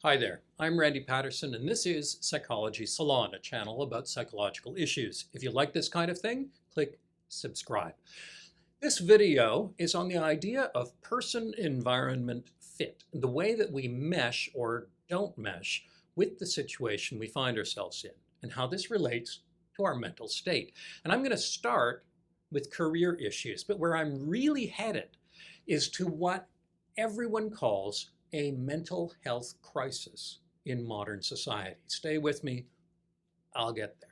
Hi there, I'm Randy Patterson, and this is Psychology Salon, a channel about psychological issues. If you like this kind of thing, click subscribe. This video is on the idea of person-environment fit, the way that we mesh or don't mesh with the situation we find ourselves in, and how this relates to our mental state. And I'm going to start with career issues, but where I'm really headed is to what everyone calls a mental health crisis in modern society. Stay with me, I'll get there.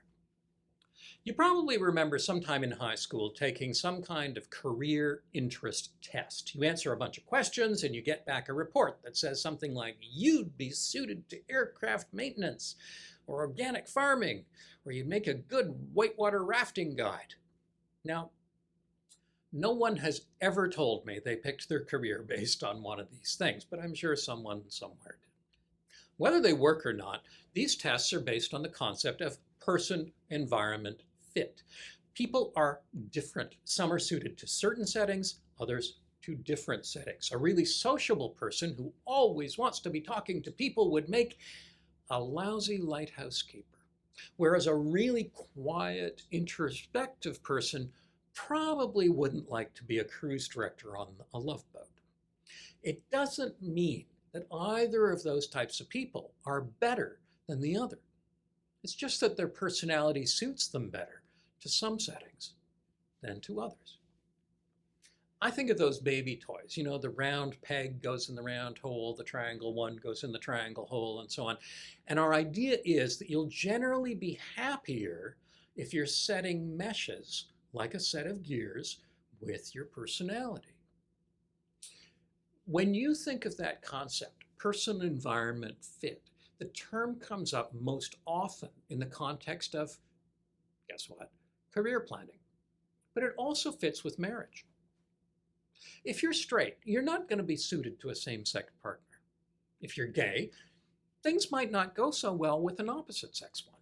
You probably remember sometime in high school taking some kind of career interest test. You answer a bunch of questions and you get back a report that says something like, you'd be suited to aircraft maintenance or organic farming, or you'd make a good whitewater rafting guide. Now, no one has ever told me they picked their career based on one of these things, but I'm sure someone somewhere did. Whether they work or not, these tests are based on the concept of person-environment fit. People are different. Some are suited to certain settings, others to different settings. A really sociable person who always wants to be talking to people would make a lousy lighthouse keeper, whereas a really quiet, introspective person probably wouldn't like to be a cruise director on a love boat. It doesn't mean that either of those types of people are better than the other. It's just that their personality suits them better to some settings than to others. I think of those baby toys, the round peg goes in the round hole, the triangle one goes in the triangle hole, and so on. And our idea is that you'll generally be happier if you're setting meshes like a set of gears with your personality. When you think of that concept, person-environment fit, the term comes up most often in the context of, guess what, career planning. But it also fits with marriage. If you're straight, you're not going to be suited to a same-sex partner. If you're gay, things might not go so well with an opposite-sex one.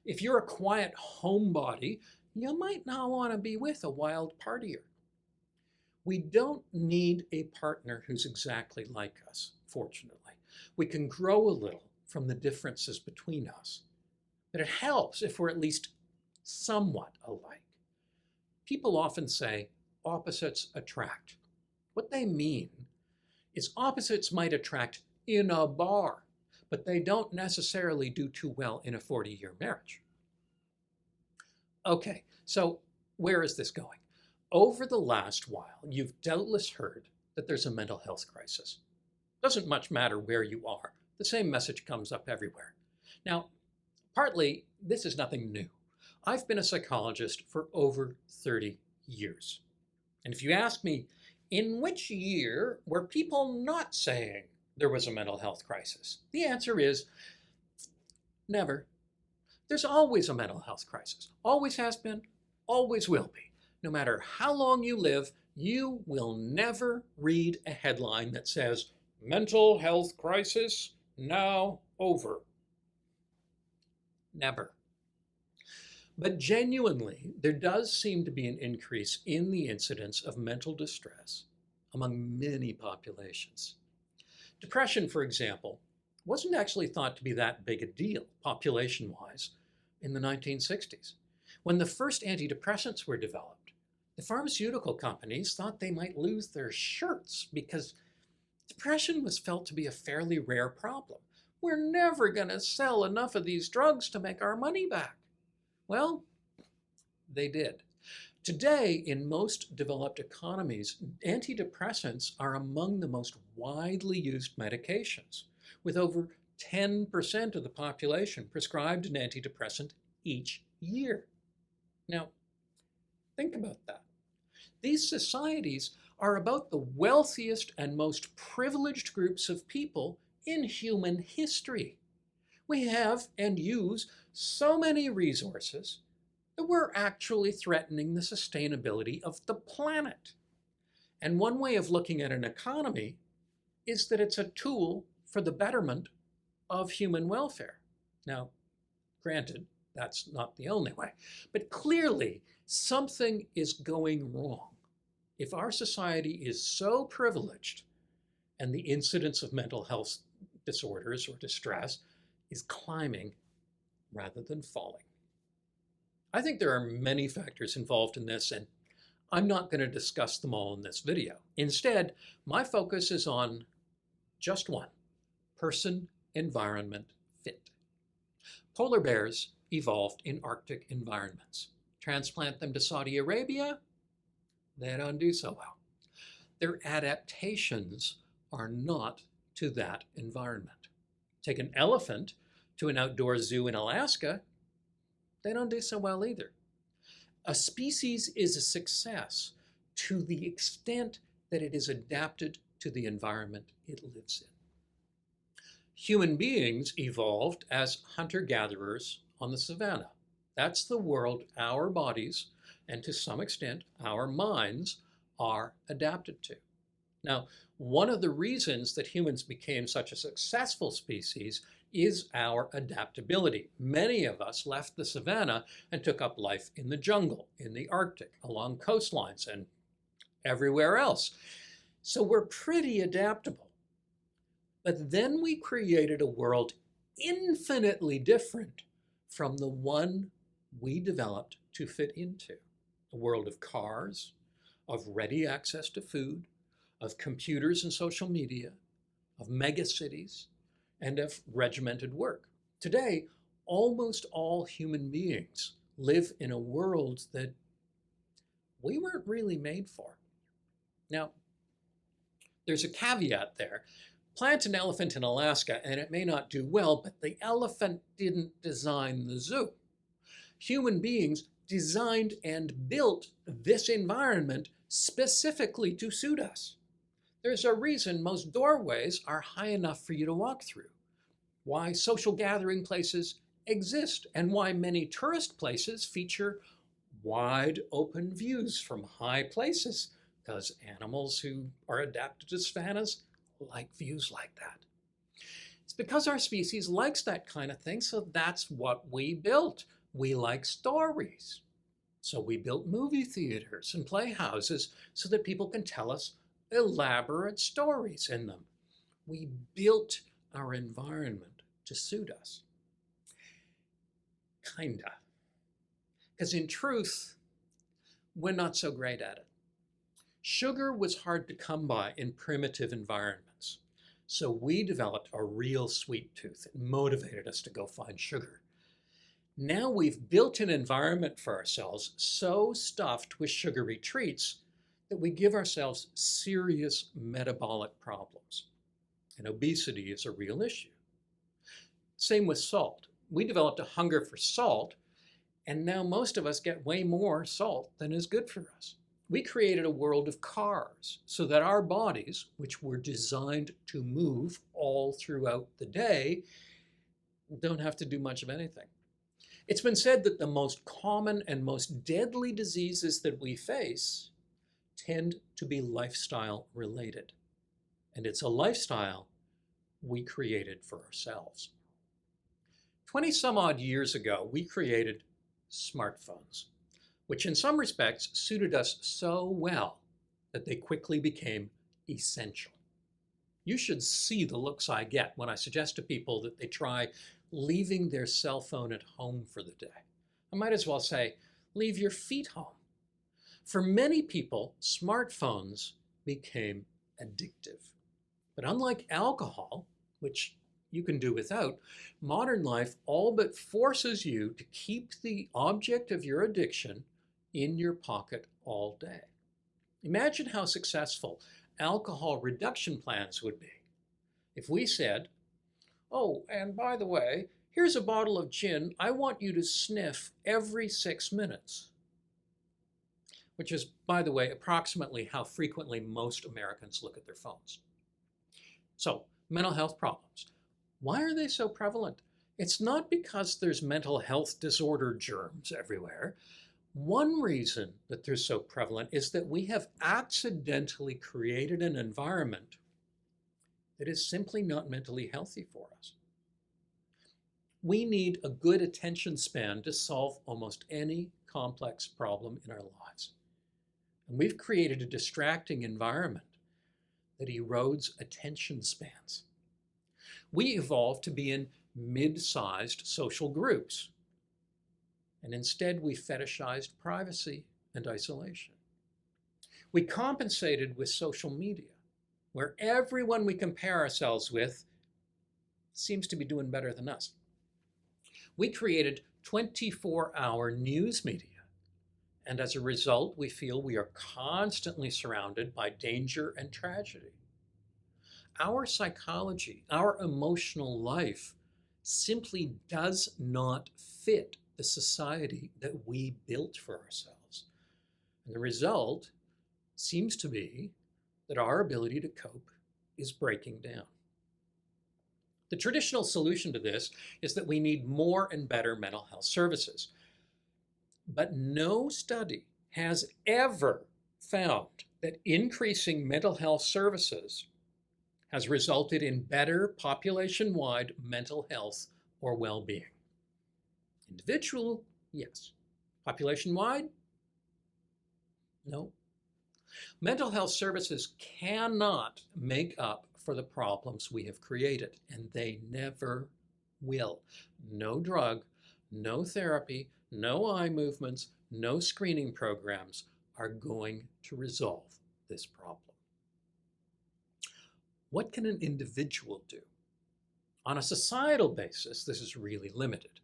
If you're a quiet homebody, you might not want to be with a wild partier. We don't need a partner who's exactly like us, fortunately. We can grow a little from the differences between us. But it helps if we're at least somewhat alike. People often say opposites attract. What they mean is opposites might attract in a bar, but they don't necessarily do too well in a 40-year marriage. Okay, so where is this going? Over the last while, you've doubtless heard that there's a mental health crisis. Doesn't much matter where you are. The same message comes up everywhere. Now, partly, this is nothing new. I've been a psychologist for over 30 years. And if you ask me, in which year were people not saying there was a mental health crisis? The answer is never. There's always a mental health crisis. Always has been, always will be. No matter how long you live, you will never read a headline that says, mental health crisis now over. Never. But genuinely, there does seem to be an increase in the incidence of mental distress among many populations. Depression, for example, wasn't actually thought to be that big a deal, population-wise, in the 1960s. When the first antidepressants were developed, the pharmaceutical companies thought they might lose their shirts because depression was felt to be a fairly rare problem. We're never going to sell enough of these drugs to make our money back. Well, they did. Today, in most developed economies, antidepressants are among the most widely used medications, with over 10% of the population prescribed an antidepressant each year. Now, think about that. These societies are about the wealthiest and most privileged groups of people in human history. We have and use so many resources that we're actually threatening the sustainability of the planet. And one way of looking at an economy is that it's a tool for the betterment of human welfare. Now, granted, that's not the only way, but clearly something is going wrong if our society is so privileged and the incidence of mental health disorders or distress is climbing rather than falling. I think there are many factors involved in this, and I'm not going to discuss them all in this video. Instead, my focus is on just one: person-environment fit. Polar bears evolved in Arctic environments. Transplant them to Saudi Arabia, they don't do so well. Their adaptations are not to that environment. Take an elephant to an outdoor zoo in Alaska, they don't do so well either. A species is a success to the extent that it is adapted to the environment it lives in. Human beings evolved as hunter-gatherers on the savannah. That's the world our bodies, and to some extent our minds, are adapted to. Now, one of the reasons that humans became such a successful species is our adaptability. Many of us left the savannah and took up life in the jungle, in the Arctic, along coastlines, and everywhere else. So we're pretty adaptable. But then we created a world infinitely different from the one we developed to fit into. A world of cars, of ready access to food, of computers and social media, of megacities, and of regimented work. Today, almost all human beings live in a world that we weren't really made for. Now, there's a caveat there. Plant an elephant in Alaska and it may not do well, but the elephant didn't design the zoo. Human beings designed and built this environment specifically to suit us. There's a reason most doorways are high enough for you to walk through, why social gathering places exist, and why many tourist places feature wide open views from high places, because animals who are adapted to savannas like views like that. It's because our species likes that kind of thing, so that's what we built. We like stories. So we built movie theaters and playhouses so that people can tell us elaborate stories in them. We built our environment to suit us. Kinda. Because in truth, we're not so great at it. Sugar was hard to come by in primitive environments. So we developed a real sweet tooth. It motivated us to go find sugar. Now we've built an environment for ourselves so stuffed with sugary treats that we give ourselves serious metabolic problems. And obesity is a real issue. Same with salt. We developed a hunger for salt, and now most of us get way more salt than is good for us. We created a world of cars so that our bodies, which were designed to move all throughout the day, don't have to do much of anything. It's been said that the most common and most deadly diseases that we face tend to be lifestyle related. And it's a lifestyle we created for ourselves. 20 some odd years ago, we created smartphones, which in some respects suited us so well that they quickly became essential. You should see the looks I get when I suggest to people that they try leaving their cell phone at home for the day. I might as well say, leave your feet home. For many people, smartphones became addictive. But unlike alcohol, which you can do without, modern life all but forces you to keep the object of your addiction in your pocket all day. Imagine how successful alcohol reduction plans would be if we said, oh, and by the way, here's a bottle of gin I want you to sniff every 6 minutes. Which is, by the way, approximately how frequently most Americans look at their phones. So, mental health problems. Why are they so prevalent? It's not because there's mental health disorder germs everywhere. One reason that they're so prevalent is that we have accidentally created an environment that is simply not mentally healthy for us. We need a good attention span to solve almost any complex problem in our lives. And we've created a distracting environment that erodes attention spans. We evolved to be in mid-sized social groups. And instead, we fetishized privacy and isolation. We compensated with social media, where everyone we compare ourselves with seems to be doing better than us. We created 24-hour news media. And as a result, we feel we are constantly surrounded by danger and tragedy. Our psychology, our emotional life, simply does not fit the society that we built for ourselves. And the result seems to be that our ability to cope is breaking down. The traditional solution to this is that we need more and better mental health services. But no study has ever found that increasing mental health services has resulted in better population-wide mental health or well-being. Individual, yes. Population-wide? No. Mental health services cannot make up for the problems we have created, and they never will. No drug, no therapy, no eye movements, no screening programs are going to resolve this problem. What can an individual do? On a societal basis, this is really limited.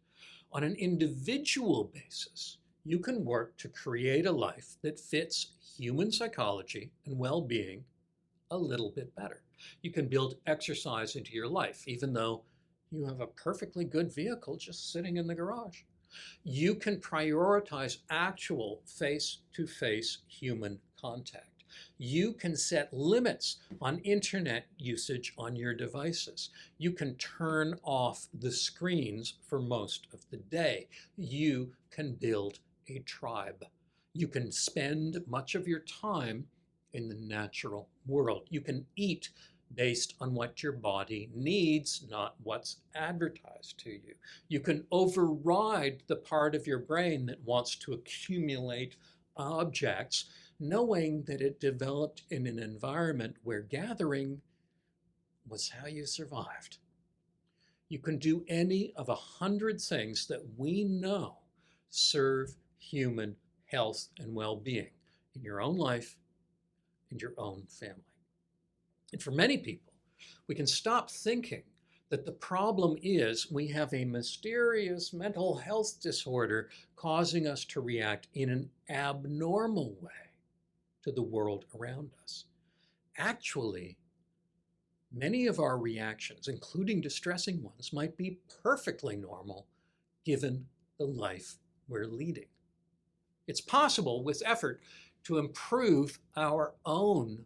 On an individual basis, you can work to create a life that fits human psychology and well-being a little bit better. You can build exercise into your life, even though you have a perfectly good vehicle just sitting in the garage. You can prioritize actual face-to-face human contact. You can set limits on internet usage on your devices. You can turn off the screens for most of the day. You can build a tribe. You can spend much of your time in the natural world. You can eat based on what your body needs, not what's advertised to you. You can override the part of your brain that wants to accumulate objects, knowing that it developed in an environment where gathering was how you survived. You can do any of 100 things that we know serve human health and well-being in your own life, in your own family. And for many people, we can stop thinking that the problem is we have a mysterious mental health disorder causing us to react in an abnormal way to the world around us. Actually, many of our reactions, including distressing ones, might be perfectly normal given the life we're leading. It's possible with effort to improve our own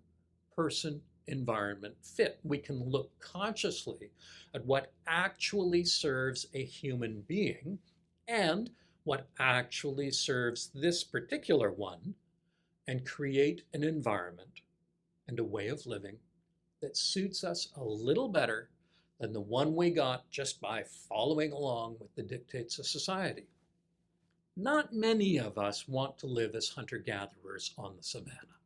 person-environment fit. We can look consciously at what actually serves a human being and what actually serves this particular one, and create an environment and a way of living that suits us a little better than the one we got just by following along with the dictates of society. Not many of us want to live as hunter-gatherers on the savannah.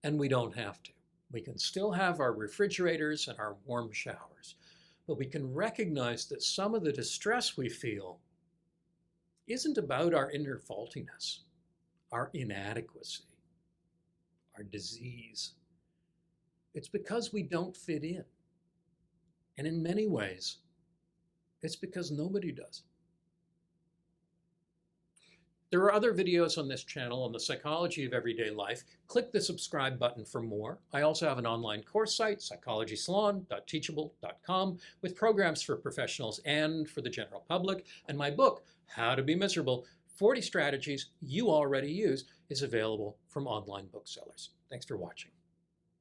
And we don't have to. We can still have our refrigerators and our warm showers, but we can recognize that some of the distress we feel isn't about our inner faultiness, our inadequacy, our disease. It's because we don't fit in. And in many ways, it's because nobody does. There are other videos on this channel on the psychology of everyday life. Click the subscribe button for more. I also have an online course site, psychologysalon.teachable.com, with programs for professionals and for the general public. And my book, How to Be Miserable, 40 Strategies You Already Use, is available from online booksellers. Thanks for watching.